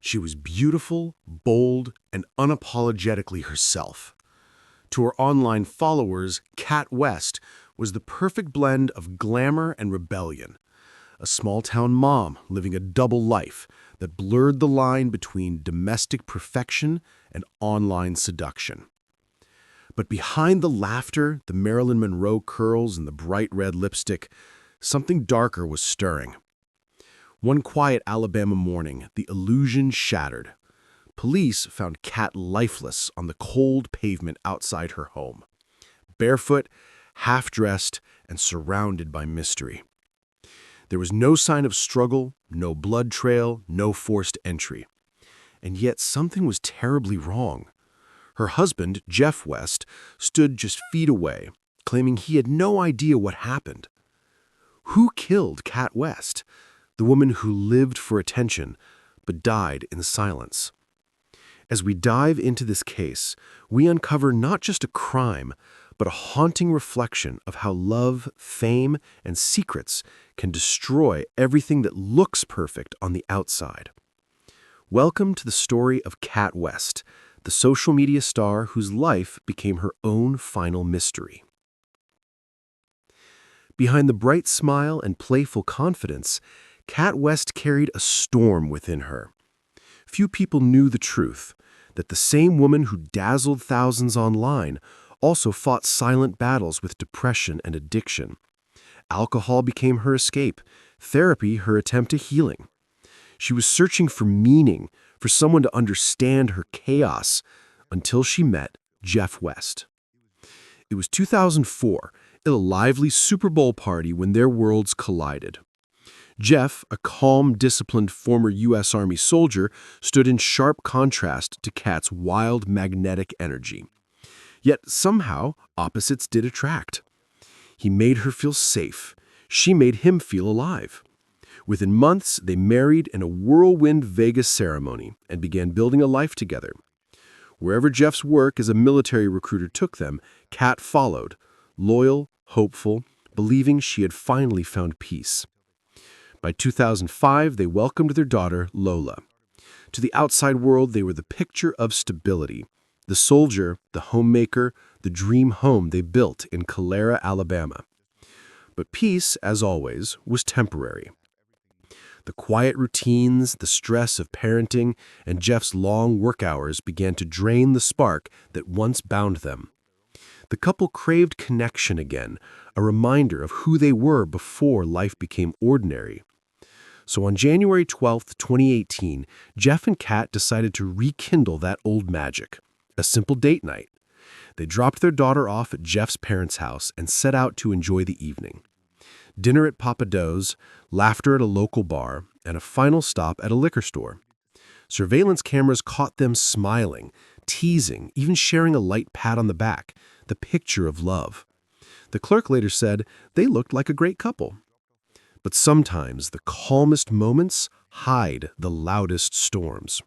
She was beautiful, bold, and unapologetically herself. To her online followers, Kat West was the perfect blend of glamour and rebellion, a small-town mom living a double life that blurred the line between domestic perfection and online seduction. But behind the laughter, the Marilyn Monroe curls, and the bright red lipstick, something darker was stirring. One quiet Alabama morning, the illusion shattered. Police found Kat lifeless on the cold pavement outside her home, barefoot, half-dressed, and surrounded by mystery. There was no sign of struggle, no blood trail, no forced entry. And yet something was terribly wrong. Her husband, Jeff West, stood just feet away, claiming he had no idea what happened. Who killed Kat West, the woman who lived for attention but died in silence? As we dive into this case, we uncover not just a crime, but a haunting reflection of how love, fame, and secrets can destroy everything that looks perfect on the outside. Welcome to the story of Kat West, the social media star whose life became her own final mystery. Behind the bright smile and playful confidence, Kat West carried a storm within her. Few people knew the truth, that the same woman who dazzled thousands online also fought silent battles with depression and addiction. Alcohol became her escape, therapy her attempt at healing. She was searching for meaning, for someone to understand her chaos, until she met Jeff West. It was 2004, at a lively Super Bowl party when their worlds collided. Jeff, a calm, disciplined former U.S. Army soldier, stood in sharp contrast to Kat's wild, magnetic energy. Yet somehow, opposites did attract. He made her feel safe. She made him feel alive. Within months, they married in a whirlwind Vegas ceremony and began building a life together. Wherever Jeff's work as a military recruiter took them, Kat followed, loyal, hopeful, believing she had finally found peace. By 2005, they welcomed their daughter, Lola. To the outside world, they were the picture of stability, the soldier, the homemaker, the dream home they built in Calera, Alabama. But peace, as always, was temporary. The quiet routines, the stress of parenting, and Jeff's long work hours began to drain the spark that once bound them. The couple craved connection again, a reminder of who they were before life became ordinary. So on January 12, 2018, Jeff and Kat decided to rekindle that old magic, a simple date night. They dropped their daughter off at Jeff's parents' house and set out to enjoy the evening. Dinner at Papa Do's, laughter at a local bar, and a final stop at a liquor store. Surveillance cameras caught them smiling, teasing, even sharing a light pat on the back, the picture of love. The clerk later said they looked like a great couple. But sometimes the calmest moments hide the loudest storms.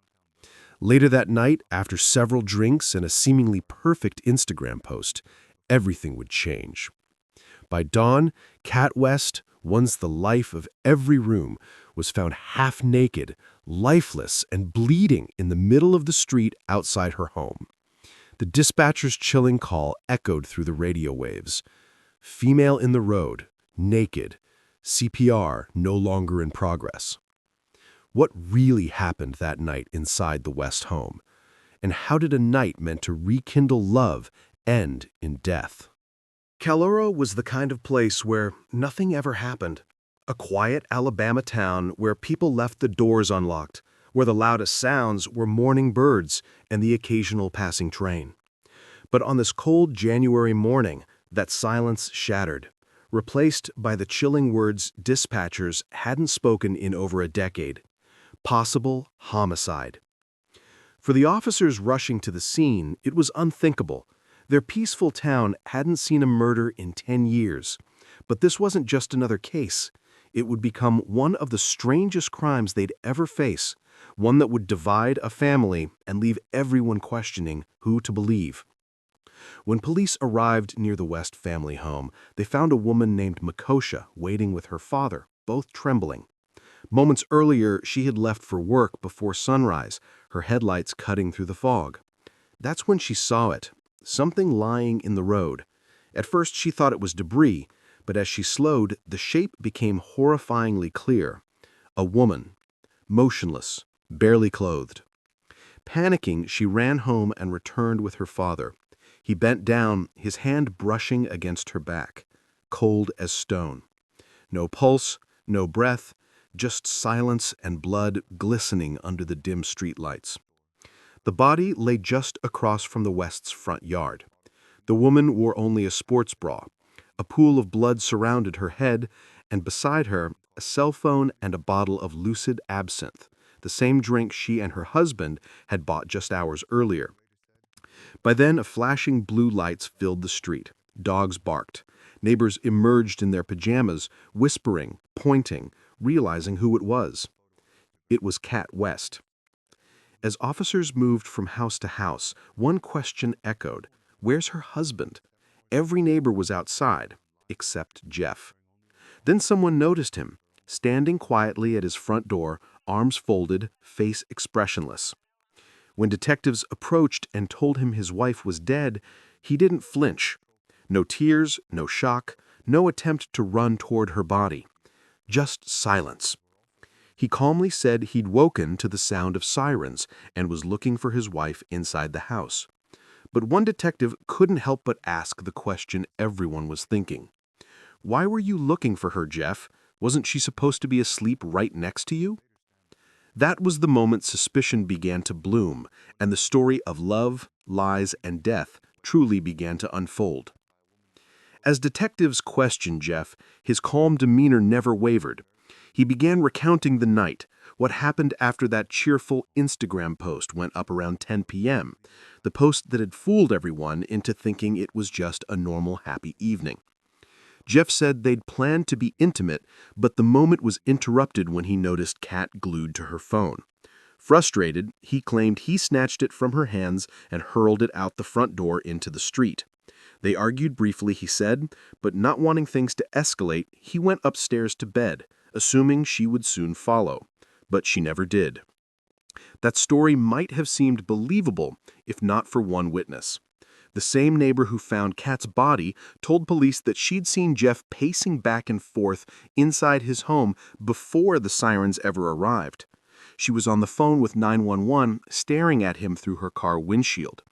Later that night, after several drinks and a seemingly perfect Instagram post, everything would change. By dawn, Kat West, once the life of every room, was found half naked, lifeless, and bleeding in the middle of the street outside her home. The dispatcher's chilling call echoed through the radio waves. Female in the road, naked, CPR no longer in progress. What really happened that night inside the West home? And how did a night meant to rekindle love end in death? Calera was the kind of place where nothing ever happened. A quiet Alabama town where people left the doors unlocked, where the loudest sounds were morning birds and the occasional passing train. But on this cold January morning, that silence shattered, replaced by the chilling words dispatchers hadn't spoken in over a decade. Possible homicide. For the officers rushing to the scene, it was unthinkable. Their peaceful town hadn't seen a murder in 10 years. But this wasn't just another case. It would become one of the strangest crimes they'd ever face, one that would divide a family and leave everyone questioning who to believe. When police arrived near the West family home, they found a woman named Makosha waiting with her father, both trembling. Moments earlier, she had left for work before sunrise, her headlights cutting through the fog. That's when she saw it, something lying in the road. At first, she thought it was debris, but as she slowed, the shape became horrifyingly clear. A woman, motionless, barely clothed. Panicking, she ran home and returned with her father. He bent down, his hand brushing against her back, cold as stone. No pulse, no breath, just silence and blood glistening under the dim streetlights. The body lay just across from the West's front yard. The woman wore only a sports bra. A pool of blood surrounded her head, and beside her, a cell phone and a bottle of lucid absinthe, the same drink she and her husband had bought just hours earlier. By then, flashing blue lights filled the street. Dogs barked. Neighbors emerged in their pajamas, whispering, pointing, realizing who it was. It was Cat West. As officers moved from house to house, one question echoed. Where's her husband? Every neighbor was outside, except Jeff. Then someone noticed him, standing quietly at his front door, arms folded, face expressionless. When detectives approached and told him his wife was dead, he didn't flinch. No tears, no shock, no attempt to run toward her body. Just silence. He calmly said he'd woken to the sound of sirens and was looking for his wife inside the house. But one detective couldn't help but ask the question everyone was thinking. Why were you looking for her, Jeff? Wasn't she supposed to be asleep right next to you? That was the moment suspicion began to bloom, and the story of love, lies, and death truly began to unfold. As detectives questioned Jeff, his calm demeanor never wavered. He began recounting the night, what happened after that cheerful Instagram post went up around 10 p.m., the post that had fooled everyone into thinking it was just a normal happy evening. Jeff said they'd planned to be intimate, but the moment was interrupted when he noticed Kat glued to her phone. Frustrated, he claimed he snatched it from her hands and hurled it out the front door into the street. They argued briefly, he said, but not wanting things to escalate, he went upstairs to bed, assuming she would soon follow. But she never did. That story might have seemed believable if not for one witness. The same neighbor who found Kat's body told police that she'd seen Jeff pacing back and forth inside his home before the sirens ever arrived. She was on the phone with 911, staring at him through her car windshield.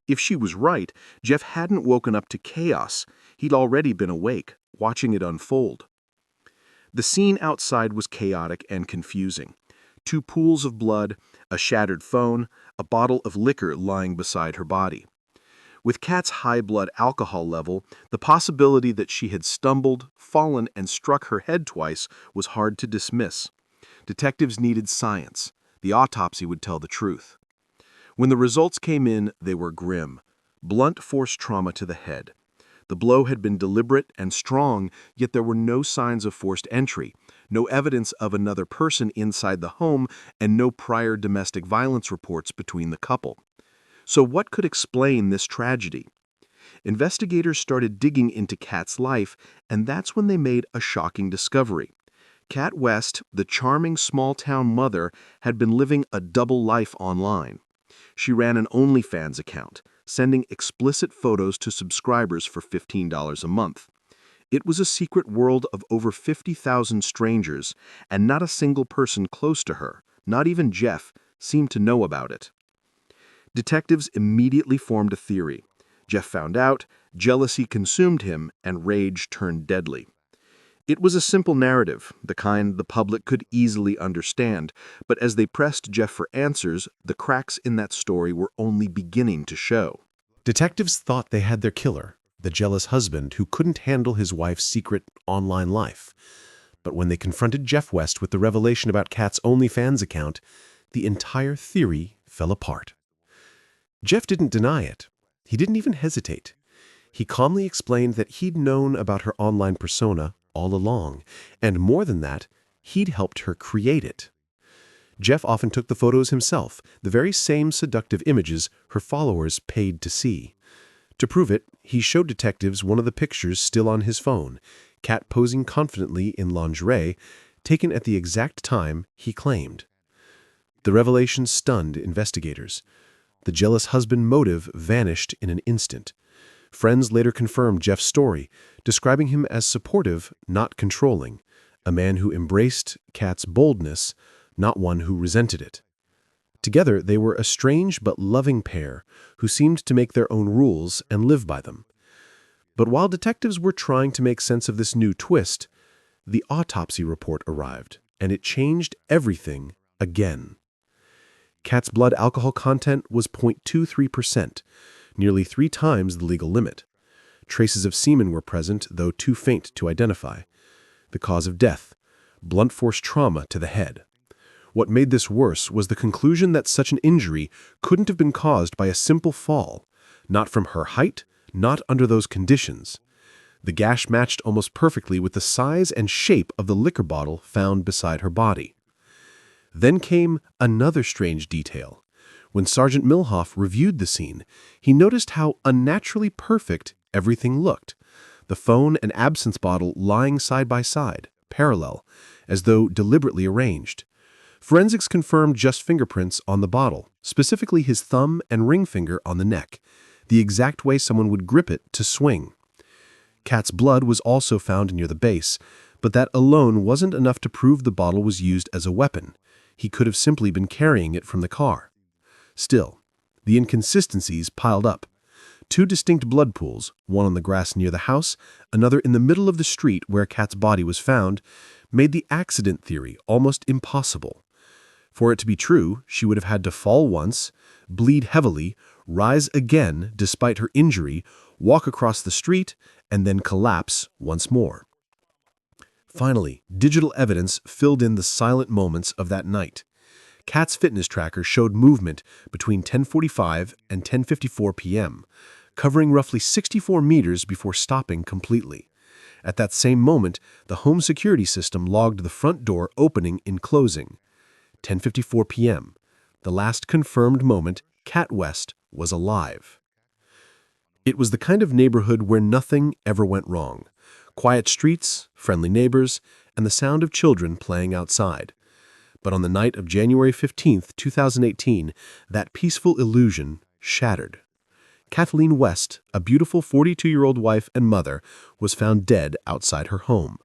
If she was right, Jeff hadn't woken up to chaos. He'd already been awake, watching it unfold. The scene outside was chaotic and confusing. 2 pools of blood, a shattered phone, a bottle of liquor lying beside her body. With Kat's high blood alcohol level, the possibility that she had stumbled, fallen, and struck her head twice was hard to dismiss. Detectives needed science. The autopsy would tell the truth. When the results came in, they were grim. Blunt force trauma to the head. The blow had been deliberate and strong, yet there were no signs of forced entry, no evidence of another person inside the home, and no prior domestic violence reports between the couple. So what could explain this tragedy? Investigators started digging into Kat's life, and that's when they made a shocking discovery. Kat West, the charming small-town mother, had been living a double life online. She ran an OnlyFans account, sending explicit photos to subscribers for $15 a month. It was a secret world of over 50,000 strangers, and not a single person close to her, not even Jeff, seemed to know about it. Detectives immediately formed a theory. Jeff found out, jealousy consumed him, and rage turned deadly. It was a simple narrative, the kind the public could easily understand, but as they pressed Jeff for answers, the cracks in that story were only beginning to show. Detectives thought they had their killer, the jealous husband who couldn't handle his wife's secret online life. But when they confronted Jeff West with the revelation about Kat's OnlyFans account, the entire theory fell apart. Jeff didn't deny it. He didn't even hesitate. He calmly explained that he'd known about her online persona all along, and more than that, he'd helped her create it. Jeff often took the photos himself, the very same seductive images her followers paid to see. To prove it, he showed detectives one of the pictures still on his phone, Kat posing confidently in lingerie, taken at the exact time he claimed. The revelation stunned investigators. The jealous husband motive vanished in an instant. Friends later confirmed Jeff's story, describing him as supportive, not controlling, a man who embraced Kat's boldness, not one who resented it. Together, they were a strange but loving pair who seemed to make their own rules and live by them. But while detectives were trying to make sense of this new twist, the autopsy report arrived, and it changed everything again. Kat's blood alcohol content was 0.23%, nearly 3 times the legal limit. Traces of semen were present, though too faint to identify. The cause of death: blunt force trauma to the head. What made this worse was the conclusion that such an injury couldn't have been caused by a simple fall, not from her height, not under those conditions. The gash matched almost perfectly with the size and shape of the liquor bottle found beside her body. Then came another strange detail. When Sergeant Milhoff reviewed the scene, he noticed how unnaturally perfect everything looked. The phone and absinthe bottle lying side by side, parallel, as though deliberately arranged. Forensics confirmed just fingerprints on the bottle, specifically his thumb and ring finger on the neck, the exact way someone would grip it to swing. Kat's blood was also found near the base, but that alone wasn't enough to prove the bottle was used as a weapon. He could have simply been carrying it from the car. Still, the inconsistencies piled up. 2 distinct blood pools, one on the grass near the house, another in the middle of the street where Kat's body was found, made the accident theory almost impossible. For it to be true, she would have had to fall once, bleed heavily, rise again despite her injury, walk across the street, and then collapse once more. Finally, digital evidence filled in the silent moments of that night. Kat's fitness tracker showed movement between 10:45 and 10:54 p.m., covering roughly 64 meters before stopping completely. At that same moment, the home security system logged the front door opening and closing. 10:54 p.m., the last confirmed moment Kat West was alive. It was the kind of neighborhood where nothing ever went wrong. Quiet streets, friendly neighbors, and the sound of children playing outside. But on the night of January 15, 2018, that peaceful illusion shattered. Kathleen West, a beautiful 42-year-old wife and mother, was found dead outside her home.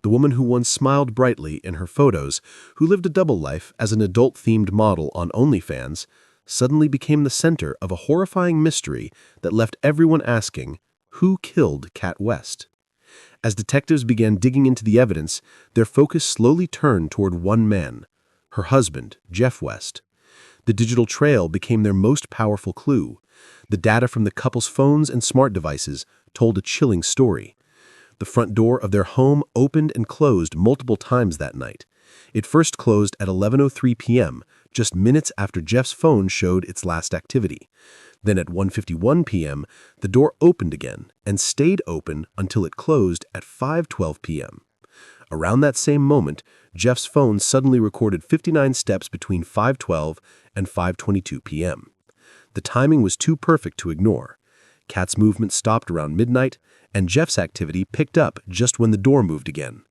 The woman who once smiled brightly in her photos, who lived a double life as an adult-themed model on OnlyFans, suddenly became the center of a horrifying mystery that left everyone asking, who killed Kat West? As detectives began digging into the evidence, their focus slowly turned toward one man, her husband, Jeff West. The digital trail became their most powerful clue. The data from the couple's phones and smart devices told a chilling story. The front door of their home opened and closed multiple times that night. It first closed at 11:03 p.m., just minutes after Jeff's phone showed its last activity. Then at 1:51 p.m., the door opened again and stayed open until it closed at 5:12 p.m. Around that same moment, Jeff's phone suddenly recorded 59 steps between 5:12 and 5:22 p.m. The timing was too perfect to ignore. Kat's movement stopped around midnight, and Jeff's activity picked up just when the door moved again.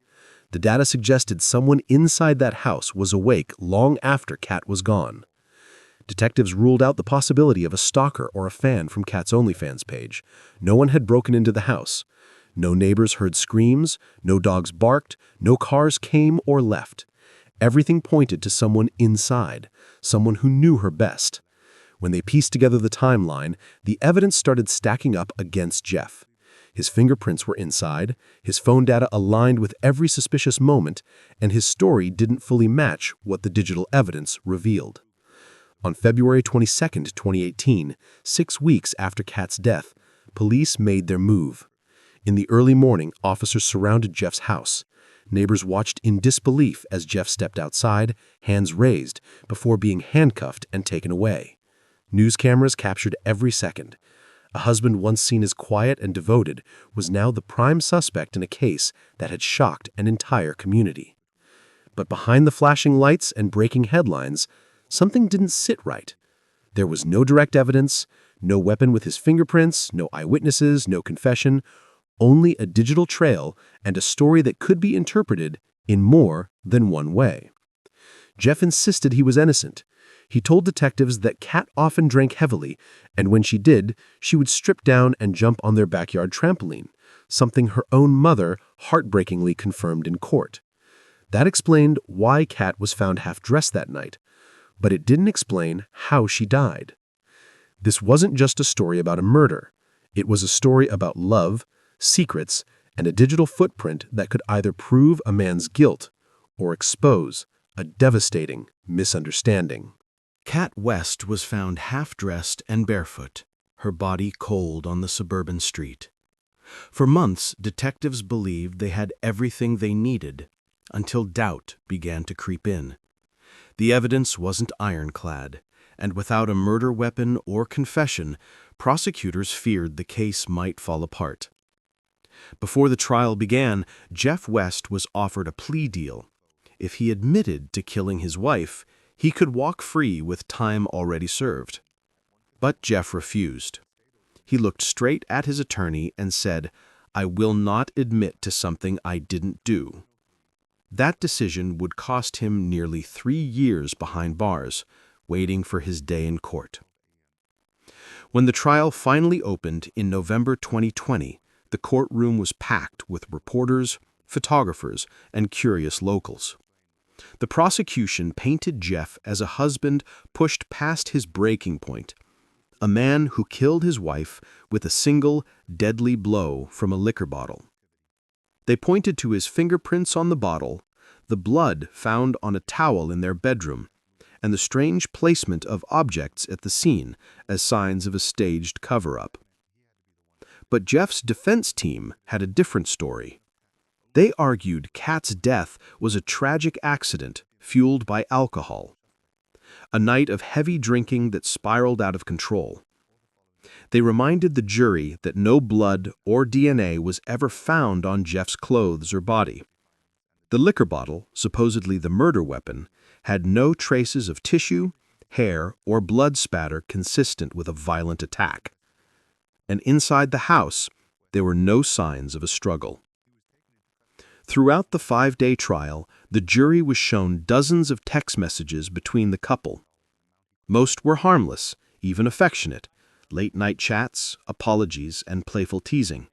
The data suggested someone inside that house was awake long after Kat was gone. Detectives ruled out the possibility of a stalker or a fan from Kat's OnlyFans page. No one had broken into the house. No neighbors heard screams, no dogs barked, no cars came or left. Everything pointed to someone inside, someone who knew her best. When they pieced together the timeline, the evidence started stacking up against Jeff. His fingerprints were inside, his phone data aligned with every suspicious moment, and his story didn't fully match what the digital evidence revealed. On February 22, 2018, 6 weeks after Kat's death, police made their move. In the early morning, officers surrounded Jeff's house. Neighbors watched in disbelief as Jeff stepped outside, hands raised, before being handcuffed and taken away. News cameras captured every second. A husband once seen as quiet and devoted was now the prime suspect in a case that had shocked an entire community. But behind the flashing lights and breaking headlines, something didn't sit right. There was no direct evidence, no weapon with his fingerprints, no eyewitnesses, no confession, only a digital trail and a story that could be interpreted in more than one way. Jeff insisted he was innocent. He told detectives that Kat often drank heavily, and when she did, she would strip down and jump on their backyard trampoline, something her own mother heartbreakingly confirmed in court. That explained why Kat was found half-dressed that night, but it didn't explain how she died. This wasn't just a story about a murder. It was a story about love, secrets, and a digital footprint that could either prove a man's guilt or expose a devastating misunderstanding. Kat West was found half-dressed and barefoot, her body cold on the suburban street. For months, detectives believed they had everything they needed, until doubt began to creep in. The evidence wasn't ironclad, and without a murder weapon or confession, prosecutors feared the case might fall apart. Before the trial began, Jeff West was offered a plea deal. If he admitted to killing his wife, he could walk free with time already served. But Jeff refused. He looked straight at his attorney and said, "I will not admit to something I didn't do." That decision would cost him nearly 3 years behind bars, waiting for his day in court. When the trial finally opened in November 2020, the courtroom was packed with reporters, photographers, and curious locals. The prosecution painted Jeff as a husband pushed past his breaking point, a man who killed his wife with a single, deadly blow from a liquor bottle. They pointed to his fingerprints on the bottle, the blood found on a towel in their bedroom, and the strange placement of objects at the scene as signs of a staged cover-up. But Jeff's defense team had a different story. They argued Kat's death was a tragic accident fueled by alcohol, a night of heavy drinking that spiraled out of control. They reminded the jury that no blood or DNA was ever found on Jeff's clothes or body. The liquor bottle, supposedly the murder weapon, had no traces of tissue, hair, or blood spatter consistent with a violent attack. And inside the house, there were no signs of a struggle. Throughout the 5-day trial, the jury was shown dozens of text messages between the couple. Most were harmless, even affectionate, late-night chats, apologies, and playful teasing.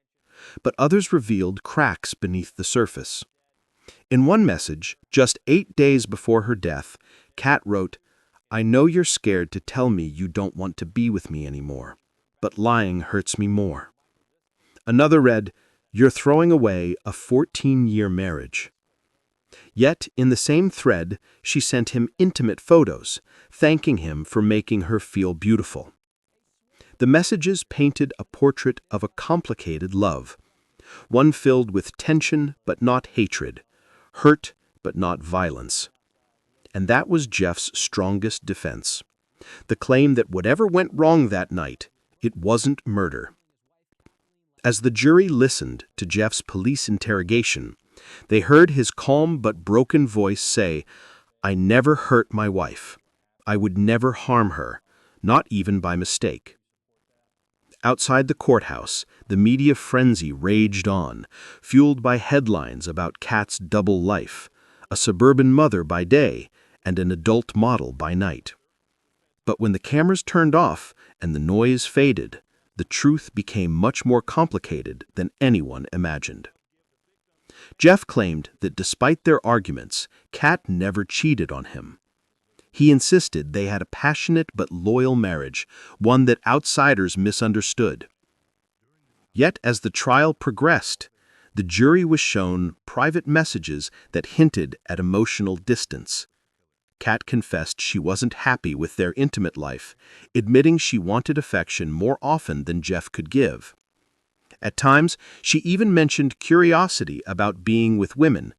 But others revealed cracks beneath the surface. In one message, just 8 days before her death, Kat wrote, "I know you're scared to tell me you don't want to be with me anymore, but lying hurts me more." Another read, "You're throwing away a 14-year marriage." Yet, in the same thread, she sent him intimate photos, thanking him for making her feel beautiful. The messages painted a portrait of a complicated love, one filled with tension but not hatred, hurt but not violence. And that was Jeff's strongest defense, the claim that whatever went wrong that night, it wasn't murder. As the jury listened to Jeff's police interrogation, they heard his calm but broken voice say, "I never hurt my wife. I would never harm her, not even by mistake." Outside the courthouse, the media frenzy raged on, fueled by headlines about Kat's double life, a suburban mother by day and an adult model by night. But when the cameras turned off and the noise faded, the truth became much more complicated than anyone imagined. Jeff claimed that despite their arguments, Kat never cheated on him. He insisted they had a passionate but loyal marriage, one that outsiders misunderstood. Yet as the trial progressed, the jury was shown private messages that hinted at emotional distance. Kat confessed she wasn't happy with their intimate life, admitting she wanted affection more often than Jeff could give. At times, she even mentioned curiosity about being with women,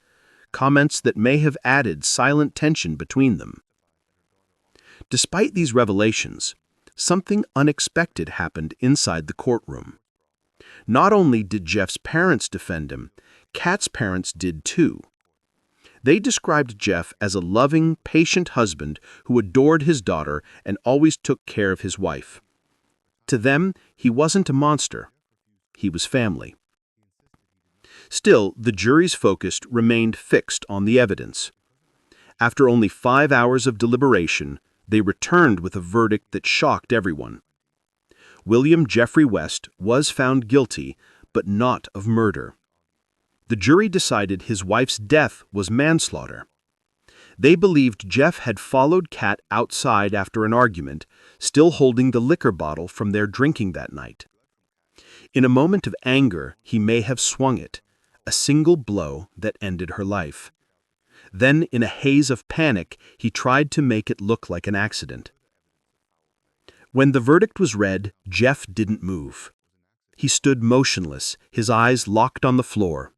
comments that may have added silent tension between them. Despite these revelations, something unexpected happened inside the courtroom. Not only did Jeff's parents defend him, Kat's parents did too. They described Jeff as a loving, patient husband who adored his daughter and always took care of his wife. To them, he wasn't a monster. He was family. Still, the jury's focus remained fixed on the evidence. After only 5 hours of deliberation, they returned with a verdict that shocked everyone. William Jeffrey West was found guilty, but not of murder. The jury decided his wife's death was manslaughter. They believed Jeff had followed Kat outside after an argument, still holding the liquor bottle from their drinking that night. In a moment of anger, he may have swung it, a single blow that ended her life. Then, in a haze of panic, he tried to make it look like an accident. When the verdict was read, Jeff didn't move. He stood motionless, his eyes locked on the floor.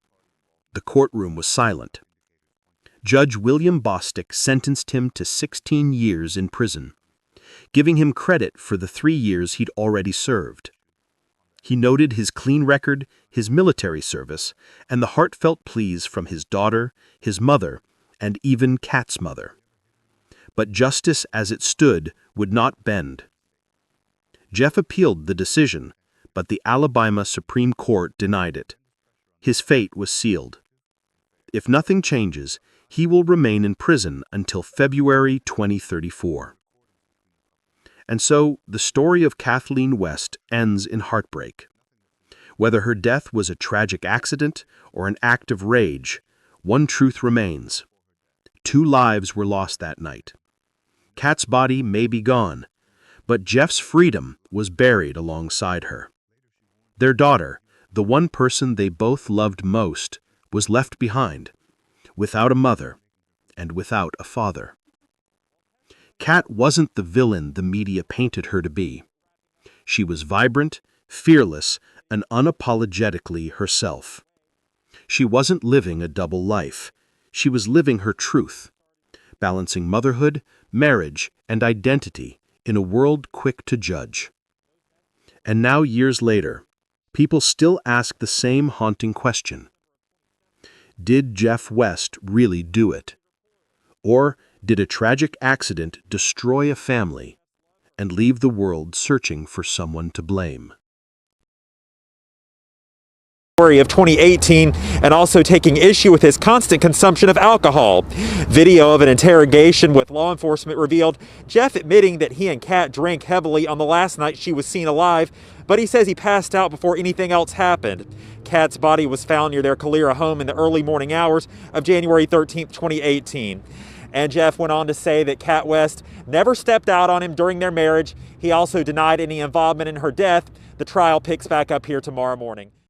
The courtroom was silent. Judge William Bostick sentenced him to 16 years in prison, giving him credit for the 3 years he'd already served. He noted his clean record, his military service, and the heartfelt pleas from his daughter, his mother, and even Kat's mother. But justice as it stood would not bend. Jeff appealed the decision, but the Alabama Supreme Court denied it. His fate was sealed. If nothing changes, he will remain in prison until February 2034. And so, the story of Kathleen West ends in heartbreak. Whether her death was a tragic accident or an act of rage, one truth remains. 2 lives were lost that night. Kat's body may be gone, but Jeff's freedom was buried alongside her. Their daughter, the one person they both loved most, was left behind, without a mother and without a father. Kat wasn't the villain the media painted her to be. She was vibrant, fearless, and unapologetically herself. She wasn't living a double life. She was living her truth, balancing motherhood, marriage, and identity in a world quick to judge. And now, years later, people still ask the same haunting question. Did Jeff West really do it? Or did a tragic accident destroy a family and leave the world searching for someone to blame? Of 2018, and also taking issue with his constant consumption of alcohol. Video of an interrogation with law enforcement revealed Jeff admitting that he and Kat drank heavily on the last night she was seen alive, but he says he passed out before anything else happened. Kat's body was found near their Calera home in the early morning hours of January 13, 2018. And Jeff went on to say that Kat West never stepped out on him during their marriage. He also denied any involvement in her death. The trial picks back up here tomorrow morning.